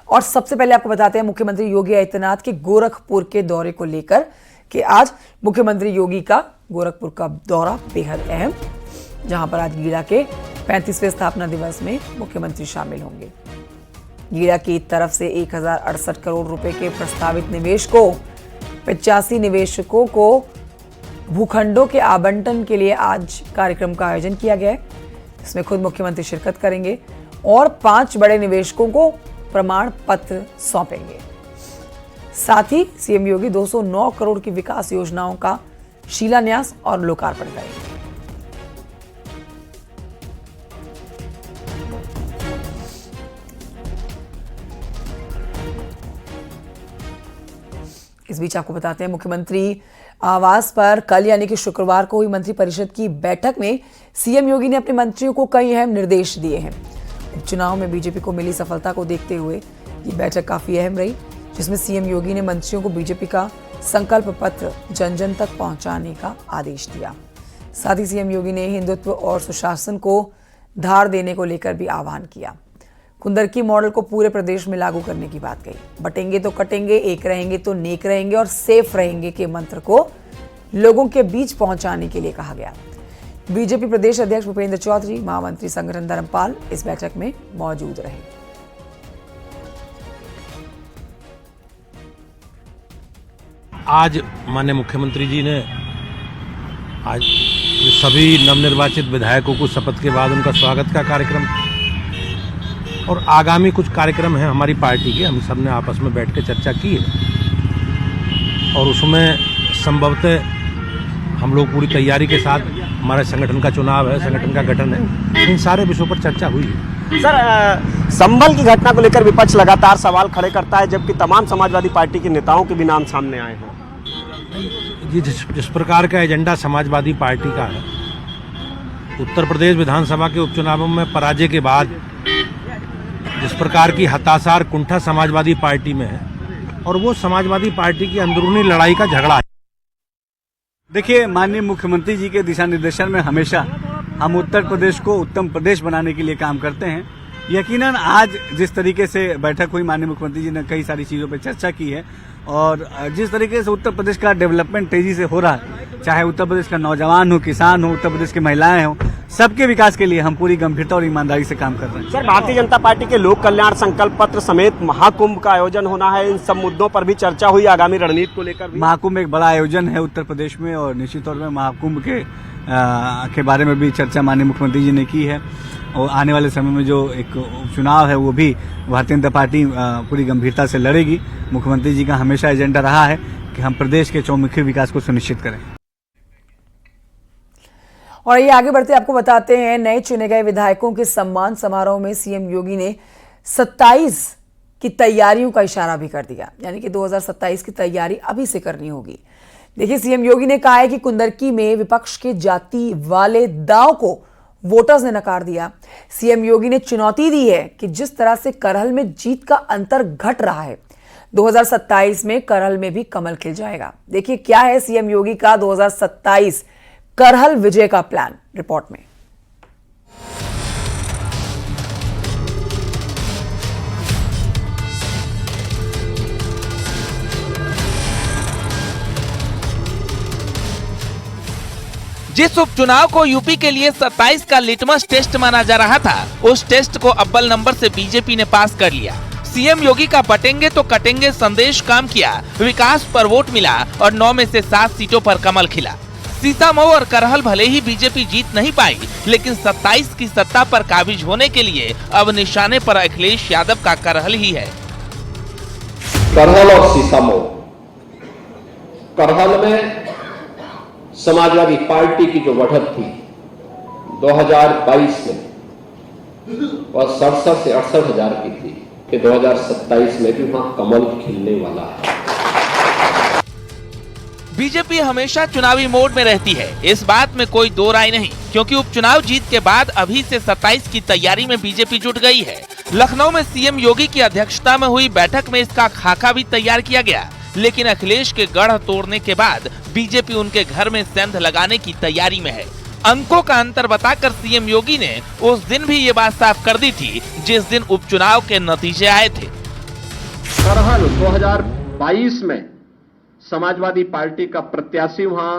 और सबसे पहले आपको बताते हैं मुख्यमंत्री योगी आदित्यनाथ के गोरखपुर के दौरे को लेकर कि आज मुख्यमंत्री योगी का गोरखपुर का दौरा बेहद अहम, जहां पर आज गीड़ा के 35वें स्थापना दिवस में मुख्यमंत्री शामिल होंगे। गीड़ा की तरफ से 1068 करोड़ रुपए के प्रस्तावित निवेश को 85 निवेशकों को भूखंडों के आवंटन के लिए आज कार्यक्रम का आयोजन किया गया है। इसमें खुद मुख्यमंत्री शिरकत करेंगे और 5 बड़े निवेशकों को प्रमाण पत्र सौंपेंगे। साथ ही सीएम योगी 209 करोड़ की विकास योजनाओं का शिलान्यास और लोकार्पण करेंगे। इस बीच आपको बताते हैं मुख्यमंत्री आवास पर कल यानी कि शुक्रवार को हुई मंत्रिपरिषद की बैठक में सीएम योगी ने अपने मंत्रियों को कई अहम निर्देश दिए हैं। उपचुनाव में बीजेपी को मिली सफलता को देखते हुए ये बैठक काफी अहम रही, जिसमें सीएम योगी ने मंत्रियों को बीजेपी का संकल्प पत्र जन जन तक पहुंचाने का आदेश दिया। साथ ही सीएम योगी ने हिंदुत्व और सुशासन को धार देने को लेकर भी आह्वान किया। कुंदरकी मॉडल को पूरे प्रदेश में लागू करने की बात कही। बटेंगे तो कटेंगे, एक रहेंगे तो नेक रहेंगे और सेफ रहेंगे के मंत्र को लोगों के बीच पहुंचाने के लिए कहा गया। बीजेपी प्रदेश अध्यक्ष भूपेंद्र चौधरी, महामंत्री संगठन धर्मपाल इस बैठक में मौजूद रहे। आज माननीय मुख्यमंत्री जी ने आज सभी नवनिर्वाचित विधायकों को शपथ के बाद उनका स्वागत का कार्यक्रम और आगामी कुछ कार्यक्रम हैं हमारी पार्टी के, हम सब ने आपस में बैठ के चर्चा की है और उसमें संभवतः हम लोग पूरी तैयारी के साथ, हमारे संगठन का चुनाव है, संगठन का गठन है, इन सारे विषयों पर चर्चा हुई है। सर, संभल की घटना को लेकर विपक्ष लगातार सवाल खड़े करता है, जबकि तमाम समाजवादी पार्टी के नेताओं के भी नाम सामने आए हैं। ये जिस प्रकार का एजेंडा समाजवादी पार्टी का है, उत्तर प्रदेश विधानसभा के उपचुनावों में पराजय के बाद जिस प्रकार की हताशा और कुंठा समाजवादी पार्टी में है, और वो समाजवादी पार्टी की अंदरूनी लड़ाई का झगड़ा है। देखिए, माननीय मुख्यमंत्री जी के दिशा निर्देशन में हमेशा हम उत्तर प्रदेश को उत्तम प्रदेश बनाने के लिए काम करते हैं। यकीनन आज जिस तरीके से बैठक हुई, माननीय मुख्यमंत्री जी ने कई सारी चीज़ों पर चर्चा की है और जिस तरीके से उत्तर प्रदेश का डेवलपमेंट तेजी से हो रहा है, चाहे उत्तर प्रदेश का नौजवान हो, किसान हो, उत्तर प्रदेश की महिलाएं हो, सबके विकास के लिए हम पूरी गंभीरता और ईमानदारी से काम कर रहे हैं। सर, भारतीय जनता पार्टी के लोक कल्याण संकल्प पत्र समेत महाकुंभ का आयोजन होना है, इन सब मुद्दों पर भी चर्चा हुई, आगामी रणनीति को लेकर भी। महाकुंभ एक बड़ा आयोजन है उत्तर प्रदेश में और निश्चित तौर पर महाकुंभ के बारे में भी चर्चा माननीय मुख्यमंत्री जी ने की है और आने वाले समय में जो एक उपचुनाव है वो भी भारतीय जनता पार्टी पूरी गंभीरता से लड़ेगी। मुख्यमंत्री जी का हमेशा एजेंडा रहा है कि हम प्रदेश के चौमुखी विकास को सुनिश्चित करें। और ये आगे बढ़ते आपको बताते हैं, नए चुने गए विधायकों के सम्मान समारोह में सीएम योगी ने 27 की तैयारियों का इशारा भी कर दिया, यानी कि 2027 की तैयारी अभी से करनी होगी। देखिए, सीएम योगी ने कहा है कि कुंदरकी में विपक्ष के जाति वाले दांव को वोटर्स ने नकार दिया। सीएम योगी ने चुनौती दी है कि जिस तरह से करहल में जीत का अंतर घट रहा है, 2027 में करहल में भी कमल खिल जाएगा। देखिए क्या है सीएम योगी का 2027 करहल विजय का प्लान, रिपोर्ट में। जिस उपचुनाव को यूपी के लिए 27 का लिटमस टेस्ट माना जा रहा था, उस टेस्ट को अव्वल नंबर से बीजेपी ने पास कर लिया। सीएम योगी का बटेंगे तो कटेंगे संदेश काम किया, विकास पर वोट मिला और 9 में से 7 सीटों पर कमल खिला। सीतामऊ और करहल भले ही बीजेपी जीत नहीं पाई, लेकिन 27 की सत्ता पर काबिज होने के लिए अब निशाने पर अखिलेश यादव का करहल ही है। करहल और सीतामऊ, करहल में समाजवादी पार्टी की जो बढ़त थी 2022 में वह 67 से 68 हजार की थी कि 2027 में भी वहां कमल खिलने वाला है। बीजेपी हमेशा चुनावी मोड में रहती है, इस बात में कोई दो राय नहीं, क्योंकि उपचुनाव जीत के बाद अभी से 27 की तैयारी में बीजेपी जुट गई है। लखनऊ में सीएम योगी की अध्यक्षता में हुई बैठक में इसका खाका भी तैयार किया गया, लेकिन अखिलेश के गढ़ तोड़ने के बाद बीजेपी उनके घर में सेंध लगाने की तैयारी में है। अंकों का अंतर बताकर सीएम योगी ने उस दिन भी ये बात साफ कर दी थी जिस दिन उपचुनाव के नतीजे आए थे। करहल 2022 में समाजवादी पार्टी का प्रत्याशी वहां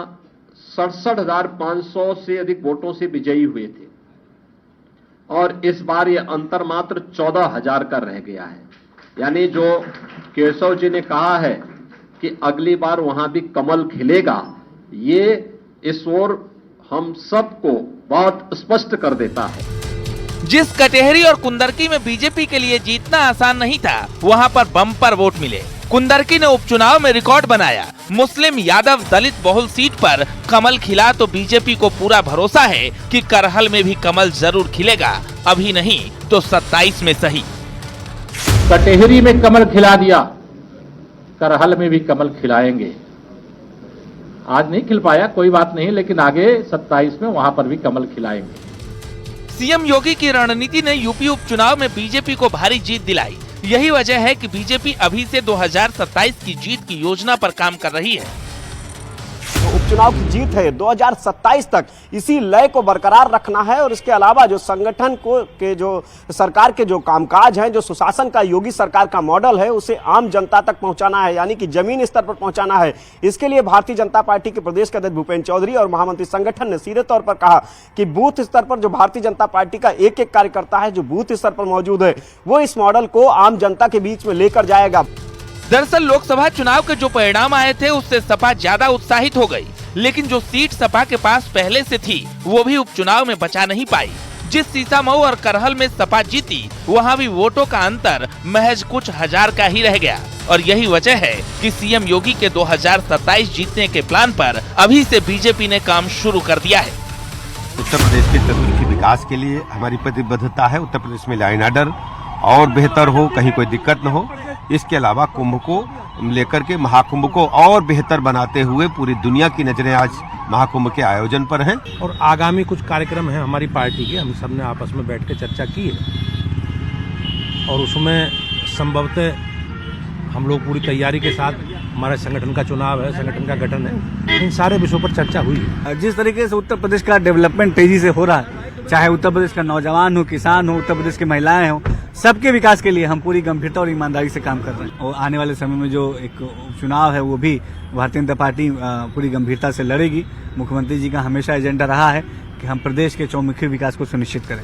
67,500 से अधिक वोटों से विजयी हुए थे और इस बार यह अंतर मात्र 14,000 का रह गया है। यानी जो केशव जी ने कहा है कि अगली बार वहां भी कमल खिलेगा, ये इस ओर हम सबको बहुत स्पष्ट कर देता है। जिस कटेहरी और कुंदरकी में बीजेपी के लिए जीतना आसान नहीं था, वहां पर बम्पर वोट मिले। कुंदरकी ने उपचुनाव में रिकॉर्ड बनाया। मुस्लिम यादव दलित बहुल सीट पर कमल खिला तो बीजेपी को पूरा भरोसा है कि करहल में भी कमल जरूर खिलेगा, अभी नहीं तो 27 में सही। कटेहरी में कमल खिला दिया, करहल में भी कमल खिलाएंगे। आज नहीं खिल पाया, कोई बात नहीं, लेकिन आगे 27 में वहां पर भी कमल खिलाएंगे। सीएम योगी की रणनीति ने यूपी उपचुनाव में बीजेपी को भारी जीत दिलाई। यही वजह है कि बीजेपी अभी से 2027 की जीत की योजना पर काम कर रही है। उपचुनाव की जीत है 2027 तक, इसी लय को बरकरार रखना है और इसके अलावा जो संगठन को के जो सरकार के जो कामकाज हैं, जो सुशासन का योगी सरकार का मॉडल है, उसे आम जनता तक पहुंचाना है, यानी कि जमीन स्तर पर पहुंचाना है। इसके लिए भारतीय जनता पार्टी के प्रदेश के अध्यक्ष भूपेंद्र चौधरी और महामंत्री संगठन ने सीधे तौर पर कहा कि बूथ स्तर पर जो भारतीय जनता पार्टी का एक एक कार्यकर्ता है जो बूथ स्तर पर मौजूद है, वो इस मॉडल को आम जनता के बीच में लेकर जाएगा। दरअसल लोकसभा चुनाव के जो परिणाम आए थे उससे सपा ज्यादा उत्साहित हो गई, लेकिन जो सीट सपा के पास पहले से थी वो भी उपचुनाव में बचा नहीं पाई। जिस सीतामऊ और करहल में सपा जीती, वहां भी वोटों का अंतर महज कुछ हजार का ही रह गया और यही वजह है कि सीएम योगी के 2027 जीतने के प्लान पर अभी से बीजेपी ने काम शुरू कर दिया है। उत्तर प्रदेश के तकनीकी विकास के लिए हमारी प्रतिबद्धता है। उत्तर प्रदेश में लाइन ऑर्डर और बेहतर हो, कहीं कोई दिक्कत न हो। इसके अलावा कुंभ को लेकर के महाकुंभ को और बेहतर बनाते हुए पूरी दुनिया की नजरें आज महाकुंभ के आयोजन पर हैं। और आगामी कुछ कार्यक्रम हैं हमारी पार्टी के, हम सब ने आपस में बैठ कर चर्चा की है और उसमें संभवतः हम लोग पूरी तैयारी के साथ, हमारे संगठन का चुनाव है, संगठन का गठन है, इन सारे विषयों पर चर्चा हुई है। जिस तरीके से उत्तर प्रदेश का डेवलपमेंट तेजी से हो रहा है, चाहे उत्तर प्रदेश का नौजवान हो, किसान हो, उत्तर प्रदेश की महिलाएं हो, सबके विकास के लिए हम पूरी गंभीरता और ईमानदारी से काम कर रहे हैं और आने वाले समय में जो एक चुनाव है वो भी भारतीय जनता पार्टी पूरी गंभीरता से लड़ेगी। मुख्यमंत्री जी का हमेशा एजेंडा रहा है कि हम प्रदेश के चौमुखी विकास को सुनिश्चित करें।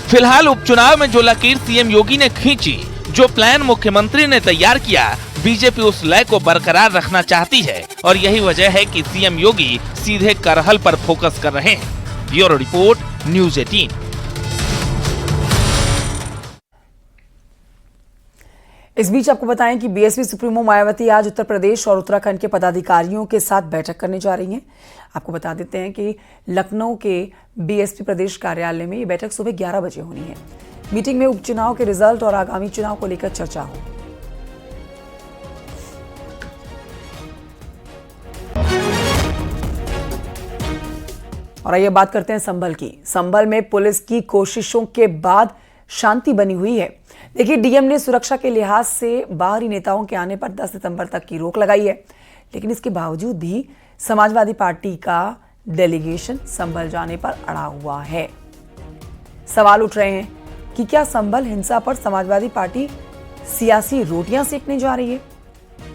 फिलहाल उपचुनाव में जो लकीर सीएम योगी ने खींची, जो प्लान मुख्यमंत्री ने तैयार किया, बीजेपी उस लय को बरकरार रखना चाहती है और यही वजह है कि सीएम योगी सीधे करहल पर फोकस कर रहे हैं। Bureau report, news 18। इस बीच आपको बताएं कि बीएसपी सुप्रीमो मायावती आज उत्तर प्रदेश और उत्तराखंड के पदाधिकारियों के साथ बैठक करने जा रही हैं। आपको बता देते हैं कि लखनऊ के बीएसपी प्रदेश कार्यालय में ये बैठक सुबह 11 बजे होनी है। मीटिंग में उपचुनाव के रिजल्ट और आगामी चुनाव को लेकर चर्चा होगी। और आइए बात करते हैं संभल की। संभल में पुलिस की कोशिशों के बाद शांति बनी हुई है। देखिए, डीएम ने सुरक्षा के लिहाज से बाहरी नेताओं के आने पर 10 सितंबर तक की रोक लगाई है, लेकिन इसके बावजूद भी समाजवादी पार्टी का डेलीगेशन संभल जाने पर अड़ा हुआ है। सवाल उठ रहे हैं कि क्या संभल हिंसा पर समाजवादी पार्टी सियासी रोटियां सेकने जा रही है?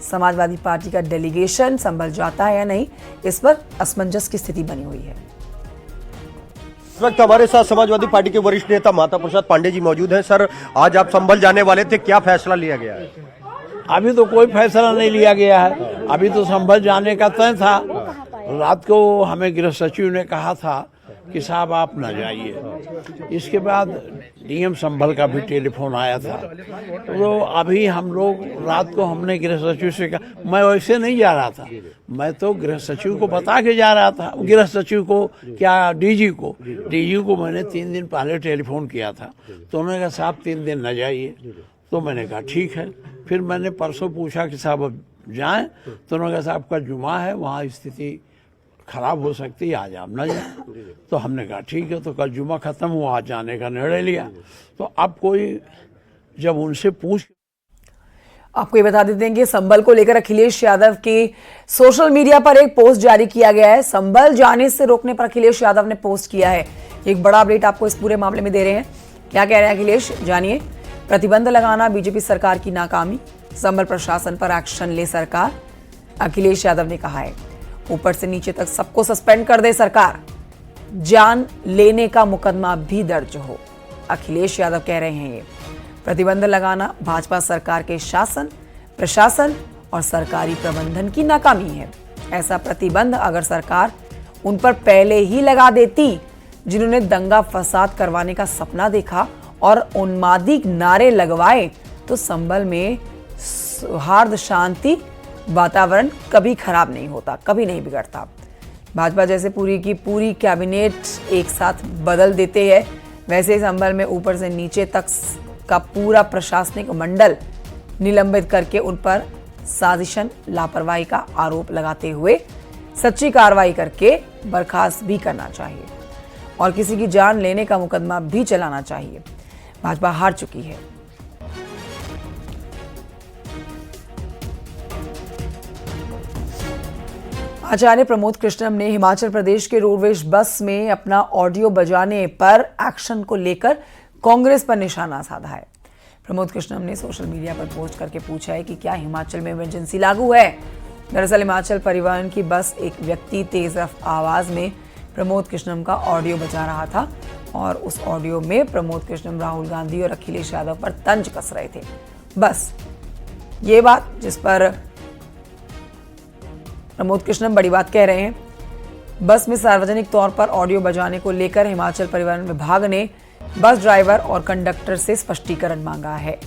समाजवादी पार्टी का डेलीगेशन संभल जाता है या नहीं, इस पर असमंजस की स्थिति बनी हुई है। इस वक्त हमारे साथ समाजवादी पार्टी के वरिष्ठ नेता माता प्रसाद पांडे जी मौजूद हैं। सर, आज आप संभल जाने वाले थे, क्या फैसला लिया गया है? अभी तो कोई फैसला नहीं लिया गया है। अभी तो संभल जाने का तय था। रात को हमें गृह सचिव ने कहा था कि साहब आप न जाइए। इसके बाद डीएम संभल का भी टेलीफोन आया था, तो अभी हम लोग रात को हमने गृह सचिव से कहा, मैं वैसे नहीं जा रहा था, मैं तो गृह सचिव को बता के जा रहा था। गृह सचिव को क्या, डीजी को मैंने 3 दिन पहले टेलीफोन किया था, तो उन्होंने कहा साहब 3 दिन न जाइए। तो मैंने कहा ठीक है। फिर मैंने परसों पूछा कि साहब अब जाएं, तो उन्होंने कहा साहब का जुमा है, वहाँ स्थिति खराब हो सकती है, आज आप न जाए। तो हमने कहा ठीक है। तो कल जुमा खत्म हुआ, आज जाने का निर्णय लिया। तो अब कोई जब उनसे पूछ, आपको ये बता देते हैं कि संभल को लेकर अखिलेश यादव के सोशल मीडिया पर एक पोस्ट जारी किया गया है। संभल जाने से रोकने पर अखिलेश यादव ने पोस्ट किया है। एक बड़ा अपडेट आपको इस पूरे मामले में दे रहे हैं। क्या कह रहे हैं अखिलेश, जानिए। प्रतिबंध लगाना बीजेपी सरकार की नाकामी, संभल प्रशासन पर एक्शन ले सरकार, अखिलेश यादव ने कहा है। ऊपर से नीचे तक सबको सस्पेंड कर दे सरकार, जान लेने का मुकदमा भी दर्ज हो, अखिलेश यादव कह रहे हैं। ये प्रतिबंध लगाना भाजपा सरकार के शासन, प्रशासन और सरकारी प्रबंधन की नाकामी है। ऐसा प्रतिबंध अगर सरकार उन पर पहले ही लगा देती जिन्होंने दंगा फसाद करवाने का सपना देखा और उन्मादी नारे लगवाए, तो संभल में सौहार्द शांति वातावरण कभी खराब नहीं होता, कभी नहीं बिगड़ता। भाजपा जैसे पूरी की पूरी कैबिनेट एक साथ बदल देते हैं, वैसे संभल में ऊपर से नीचे तक का पूरा प्रशासनिक मंडल निलंबित करके उन पर साजिशन लापरवाही का आरोप लगाते हुए सच्ची कार्रवाई करके बर्खास्त भी करना चाहिए और किसी की जान लेने का मुकदमा भी चलाना चाहिए। भाजपा हार चुकी है। आचार्य प्रमोद कृष्णम ने हिमाचल प्रदेश के रोडवेज बस में अपना ऑडियो बजाने पर एक्शन को लेकर कांग्रेस पर निशाना साधा है। प्रमोद कृष्णम ने सोशल मीडिया पर पोस्ट करके पूछा है कि क्या हिमाचल में इमरजेंसी लागू है। दरअसल हिमाचल परिवहन की बस एक व्यक्ति तेज आवाज में प्रमोद कृष्णम का ऑडियो बजा रहा था और उस ऑडियो में प्रमोद कृष्णम राहुल गांधी और अखिलेश यादव पर तंज कस रहे थे। बस ये बात जिस पर प्रमोद कृष्णम बड़ी बात कह रहे हैं। बस में सार्वजनिक तौर पर ऑडियो बजाने को लेकर हिमाचल परिवहन विभाग ने बस ड्राइवर और कंडक्टर से स्पष्टीकरण मांगा है।